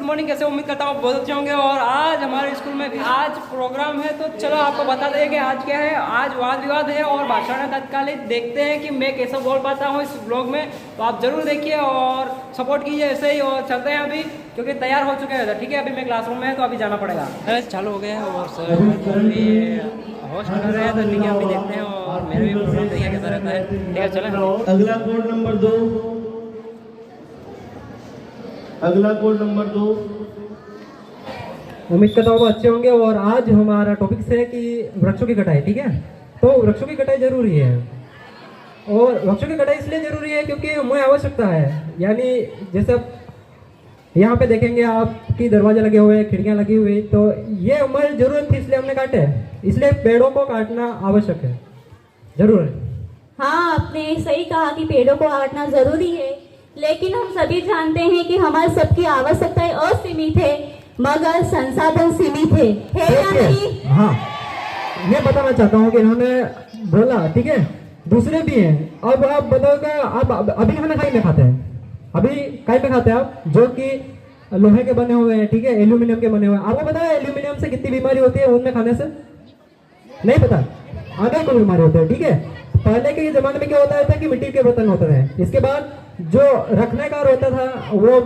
Morning, कैसे उम्मीद करता हूँ आप बहुत अच्छे होंगे। और आज हमारे स्कूल में भी आज प्रोग्राम है, तो चलो आपको बता दें कि आज क्या है। आज वाद विवाद है और भाषण है तत्कालिक। देखते हैं कि मैं कैसे बोल पाता हूँ इस ब्लॉग में, तो आप जरूर देखिए और सपोर्ट कीजिए ऐसे ही। और चलते हैं अभी, क्योंकि तैयार हो चुके हैं। ठीक है, अभी मैं क्लासरूम में है तो अभी जाना पड़ेगा। चालू हो गया है और सर अभी होस्ट कर रहे हैं, तो ठीक है अभी देखते हैं। और मेरे भी प्रोग्राम देखिए कैसा रहता है। ठीक है चलें। अगला कोड नंबर 2, अगला कोड नंबर 2। उम्मीद करता हूँ अच्छे होंगे। और आज हमारा टॉपिक है कि वृक्षों की कटाई। ठीक है, तो वृक्षों की कटाई जरूरी है। और वृक्षों की कटाई इसलिए जरूरी है क्योंकि हमें आवश्यकता है। यानी जैसे यहाँ पे देखेंगे आपकी दरवाजे लगे हुए, खिड़कियाँ लगी हुई, तो ये हमारी जरूरत थी इसलिए हमने काटे। इसलिए पेड़ों को काटना आवश्यक है, जरूर है। हाँ, आपने सही कहा कि पेड़ों को काटना जरूरी है, लेकिन हम सभी जानते हैं कि हमारी सबकी आवश्यकताएं असीमित है मगर संसाधन सीमित है या नहीं? हाँ, ये बताना चाहता हूँ कि इन्होंने बोला, ठीक है, दूसरे भी हैं। अब आप बताओगे, आप अभी खाना खाई में खाते हैं, अभी काई में खाते हैं आप, जो कि लोहे के बने हुए हैं, ठीक है, एल्यूमिनियम के बने हुए हैं। आपको पता है एल्यूमिनियम से कितनी बीमारी होती है उनमें खाने से? नहीं पता? आगे कोई बीमारी होती है। ठीक है, पहले के जमाने में क्या होता था कि मिट्टी के बर्तन होते थे। इसके बाद जो रखने का होता था वो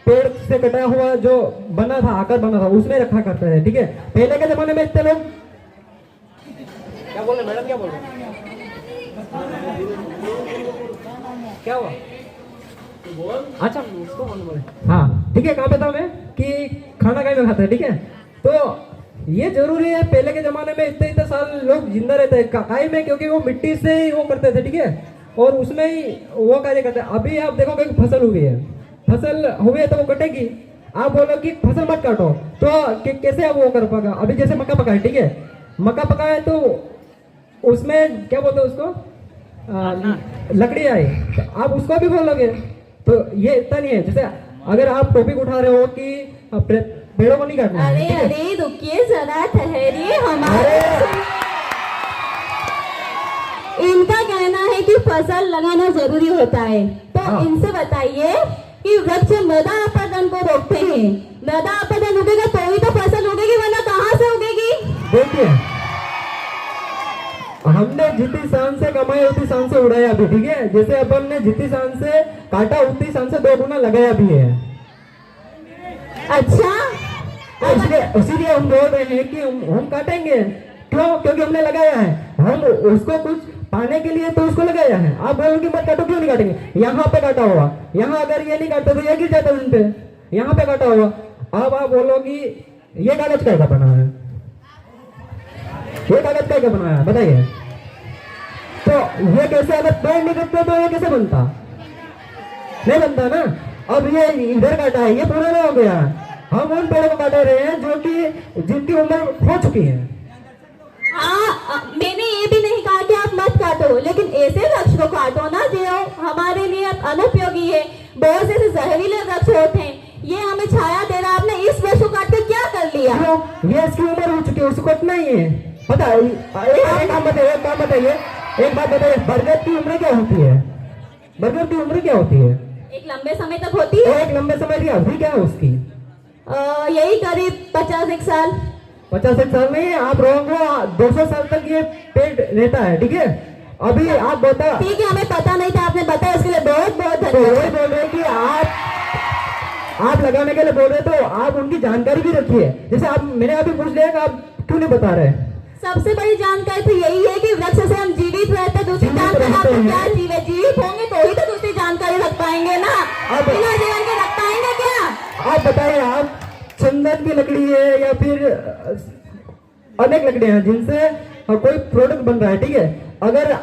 पेड़ से कटा हुआ जो बना था, आकार बना था, उसमें रखा करते थे। ठीक है, पहले के जमाने में इतने लोग क्या बोल रहे मैडम, क्या बोल रहे क्या हुआ? अच्छा उसको बोले। हाँ ठीक है, कहाँ पे था मैं कि खाना कहीं में खाते हैं। ठीक है, तो ये जरूरी है। पहले के जमाने में इतने इतने साल लोग जिंदा रहते हैं काई में, क्योंकि वो मिट्टी से ही वो करते थे। ठीक है, और उसमें ही वो कार्य करते हैं। अभी आप देखोगे कि फसल हुई है, फसल हुई है तो वो कटेगी। आप बोलो कि फसल मत काटो, तो कैसे आप वो कर पाएगा? अभी जैसे मक्का पकाए, ठीक है, मक्का पकाए तो उसमें क्या बोलते हैं उसको, लकड़ी आई, तो आप उसको भी बोलोगे। तो ये इतना नहीं है। जैसे अगर आप टॉपिक उठा रहे हो कि पेड़ों को नहीं काटना। अरे अरे रुकिए जरा, ठहरिए। हमारे इनका कहना है कि फसल लगाना जरूरी होता है, तो हाँ। इनसे बताइए कि वृक्ष मृदा अपरदन को रोकते हैं। मृदा अपरदन उगेगा तो ही तो फसल उगेगी, वरना कहाँ से उगेगी? देखिए, हमने जितनी शान से कमाई उतनी शान से उड़ाया अभी। ठीक है, जैसे अपन ने जितनी शान से काटा उतनी शान से 2 गुना लगाया भी है। अच्छा, तो इसीलिए हम बोल रहे हैं कि हम काटेंगे। क्यों? क्योंकि हमने लगाया है। हम उसको कुछ पाने के लिए तो उसको लगाया है। आप बोलोगे मत काटो, क्यों नहीं काटेंगे? यहाँ पे काटा हुआ, यहाँ अगर ये नहीं काटते तो ये गिर जाता उन पे, यहाँ पे काटा हुआ। अब आप बोलोगी ये कागज का बना है, ये कागज का बना है, बताइए। तो ये कैसे, अगर पेड़ नहीं कटते तो ये कैसे बनता? नहीं बनता ना। अब ये इधर काटा है, ये पुराना हो गया। हम उन पेड़ों को काट रहे हैं जो कि जिनकी उम्र हो चुकी है। हाँ, मैंने ये भी नहीं कहा कि आप मत काटो, लेकिन ऐसे वृक्ष को काटो ना जो हमारे लिए अनुपयोगी है। बहुत से जहरीले वृक्ष होते हैं, ये हमें छाया दे रहा है। आपने इस वृक्ष को काट के क्या कर लिया? ये इसकी उम्र हो चुकी है, उसको कटना ही है। पता है? एक काम बताइए, एक बात बताइए, बरगद की उम्र क्या होती है? बरगद की उम्र क्या होती है? एक लंबे समय तक होती है। एक लंबे समय की अवधि क्या है उसकी? यही करीब 50 साल। 50 साल में आप रहोगे, 200 साल तक ये पेड़ रहता है। ठीक है, अभी आप बता, ठीक है, हमें पता नहीं था, आपने बताया उसके लिए बहुत बहुत तो धन्यवाद। वही बोल रहे कि आप लगाने के लिए बोल रहे, तो आप उनकी जानकारी भी रखिए। जैसे आप मैंने अभी पूछ लिया कि आप क्यों नहीं बता रहे? सबसे बड़ी जानकारी तो यही है कि वृक्ष से हम जीवित रहते हैं। दूसरी जानकारी आपको क्या? जीवित होंगे तो ही तो दूसरी जानकारी रख पाएंगे ना। बिना जीवन के रख पाएंगे क्या? आप बताइए, आप चंदन की लकड़ी है या फिर अनेक लकड़ियां हैं जिनसे कोई प्रोडक्ट बन रहा है। ठीक है, अगर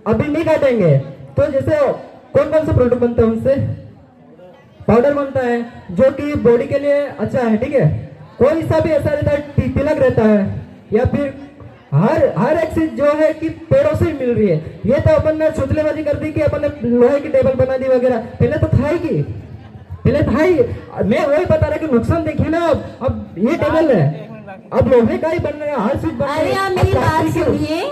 अभी नहीं काटेंगे तो जैसे कौन कौन सा प्रोडक्ट बनता है उनसे? पाउडर बनता है जो कि बॉडी के लिए अच्छा है। ठीक है, कोई सा भी ऐसा रहता है, तिलक रहता है, या फिर हर एक चीज जो है कि पेड़ों से ही मिल रही है। ये तो अपन ने चुतलेबाजी कर दी कि अपन ने लोहे की टेबल बना दी वगैरह, पहले तो था ही की, पहले था ही। मैं वही बता रहा कि नुकसान देखिए ना। अब ये टेबल है, अब लोहे का ही बन रहा है, हर चीज बन रही है। अरे आप मेरी बात सुनिए,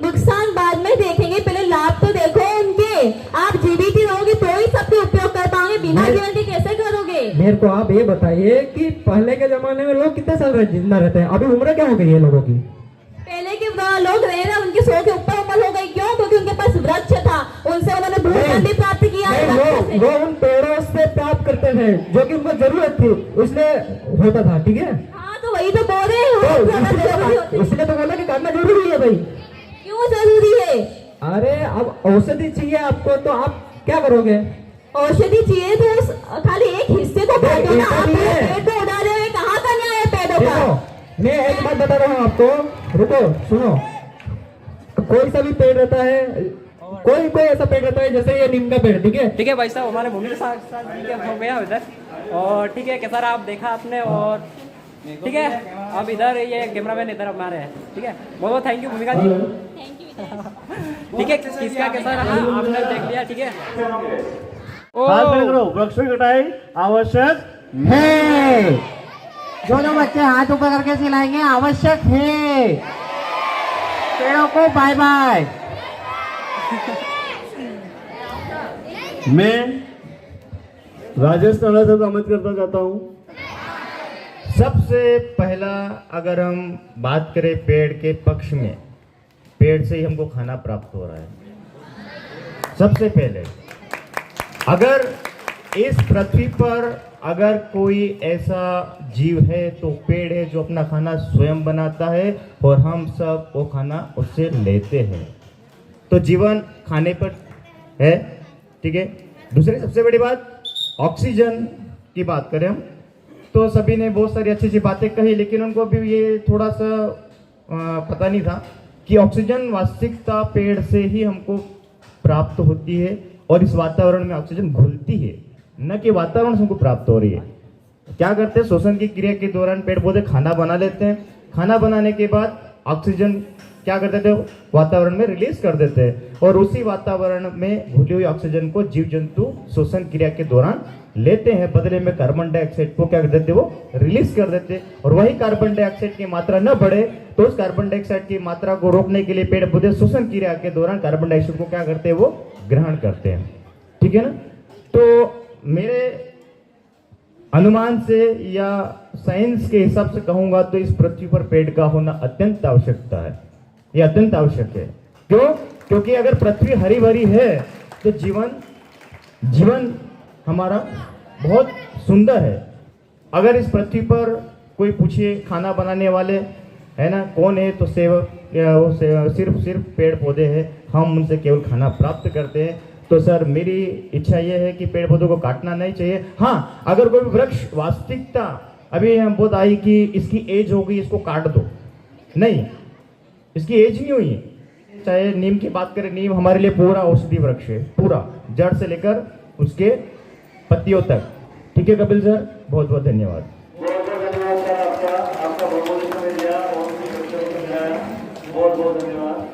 नुकसान बाद में देखेंगे, पहले लाभ तो देखो उनके। आप जीवित ही रहोगे तो ही सबके उपयोग कर पाओगे, बिना जीवन के कैसे करोगे? मेरे को आप ये बताइए कि पहले के जमाने में लोग कितने साल जिंदा रहते हैं, अभी उम्र क्या हो गई है लोगों की? पहले के लोग रह रहे उनकी 100 के ऊपर उम्र हो गई, क्यों? क्योंकि उनके पास वृक्ष था, उनसे उन्होंने भोजन भी प्राप्त किया। वो उन पेड़ों से प्राप्त करते थे जो कि उनको जरूरत थी, इसलिए होता था, ठीक है? हाँ तो वही तो बोल रहे हैं, इसलिए तो बोला कि काटना जरूरी है भाई। क्यों जरूरी है? अरे अब औषधि चाहिए आपको तो आप क्या करोगे? औषधि चाहिए तो खाली एक हिस्से को काटो ना, आप पेड़ को उड़ा रहे हो, कहाँ का न्याय है पेड़ों का? मैं एक बात बता रहा हूँ आपको, रुको सुनो। कोई सा भी पेड़ रहता है, कोई ऐसा पेड़ रहता है जैसे ये नीम का पेड़, ठीक है? ठीक है भाई साहब, हमारे भूमि के साथ हो गया इधर, और ठीक है कैसा रहा आप देखा आपने, और ठीक है अब इधर ये कैमरामैन इधर हमारे हैं, ठीक है? बहुत बहुत थैंक यू भूमिका जी। ठीक है किसका कैसा रहा आपने देख लिया, ठीक है? हाथ खड़े करो। वृक्ष की कटाई आवश्यक है। जो बच्चे हाथ ऊपर करके सिलाएंगे आवश्यक है। पेड़ों को बाय बाय। मैं राजेश ताड़ा से कमेंट करना चाहता हूँ। सबसे पहला अगर हम बात करें पेड़ के पक्ष में, पेड़ से ही हमको खाना प्राप्त हो रहा है। सबसे पहले अगर इस पृथ्वी पर अगर कोई ऐसा जीव है तो पेड़ है जो अपना खाना स्वयं बनाता है और हम सब वो खाना उससे लेते हैं, तो जीवन खाने पर है, ठीक है? दूसरी सबसे बड़ी बात ऑक्सीजन की बात करें हम तो सभी ने बहुत सारी अच्छी अच्छी बातें कही, लेकिन उनको भी ये थोड़ा सा पता नहीं था कि ऑक्सीजन वास्तविकता पेड़ से ही हमको प्राप्त होती है और इस वातावरण में ऑक्सीजन घुलती है, न कि वातावरण से हमको प्राप्त हो रही है। क्या करते हैं, श्वसन की क्रिया के दौरान पेड़ पौधे खाना बना लेते हैं, खाना बनाने के बाद ऑक्सीजन क्या कर देते हैं, वातावरण में रिलीज कर देते हैं, और उसी वातावरण में घुली हुई ऑक्सीजन को जीव जंतु श्वसन क्रिया के दौरान लेते हैं, बदले में कार्बन डाइऑक्साइड को क्या कर देते, वो रिलीज कर देते। और वही कार्बन डाइऑक्साइड की मात्रा न बढ़े तो उस कार्बन डाइऑक्साइड की मात्रा को रोकने के लिए पेड़ पौधे श्वसन क्रिया के दौरान कार्बन डाइऑक्साइड को क्या करते हैं, वो ग्रहण करते हैं, ठीक है ना? तो मेरे अनुमान से या साइंस के हिसाब से कहूंगा तो इस पृथ्वी पर पेड़ का होना अत्यंत आवश्यकता है, यह अत्यंत आवश्यक है। क्यों? क्योंकि अगर पृथ्वी हरी भरी है तो जीवन हमारा बहुत सुंदर है। अगर इस पृथ्वी पर कोई पूछिए खाना बनाने वाले है ना कौन है, तो सिर्फ पेड़ पौधे हैं, हम उनसे केवल खाना प्राप्त करते हैं। तो सर मेरी इच्छा यह है कि पेड़ पौधों को काटना नहीं चाहिए। हाँ, अगर कोई वृक्ष वास्तविकता अभी हम बोल आई कि इसकी एज हो गई इसको काट दो, नहीं, इसकी एज नहीं हुई। चाहे नीम की बात करें, नीम हमारे लिए पूरा औषधि वृक्ष है, पूरा जड़ से लेकर उसके पत्तियों तक, ठीक है कपिल सर? बहुत बहुत धन्यवाद। बहुत धन्यवाद।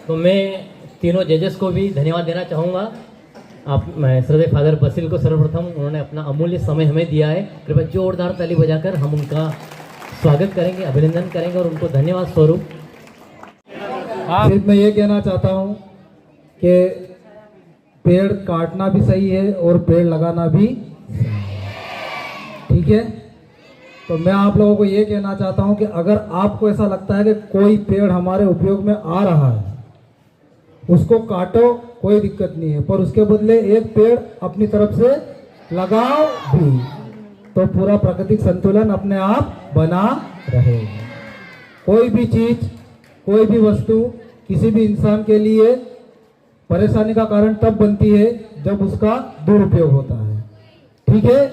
तो मैं तीनों जजेस को भी धन्यवाद देना चाहूँगा। मैं श्रद्धेय फादर बसिल को सर्वप्रथम उन्होंने अपना अमूल्य समय हमें दिया है, कृपया जोरदार ताली बजाकर हम उनका स्वागत करेंगे, अभिनंदन करेंगे और उनको धन्यवाद स्वरूप। सिर्फ मैं ये कहना चाहता हूँ कि पेड़ काटना भी सही है और पेड़ लगाना भी, ठीक है? तो मैं आप लोगों को ये कहना चाहता हूँ कि अगर आपको ऐसा लगता है कि कोई पेड़ हमारे उपयोग में आ रहा है, उसको काटो, कोई दिक्कत नहीं है, पर उसके बदले एक पेड़ अपनी तरफ से लगाओ भी, तो पूरा प्राकृतिक संतुलन अपने आप बना रहेगा। कोई भी चीज, कोई भी वस्तु किसी भी इंसान के लिए परेशानी का कारण तब बनती है जब उसका दुरुपयोग होता है, ठीक है?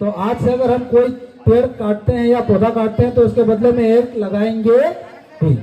तो आज से अगर हम कोई पेड़ काटते हैं या पौधा काटते हैं तो उसके बदले में एक लगाएंगे भी।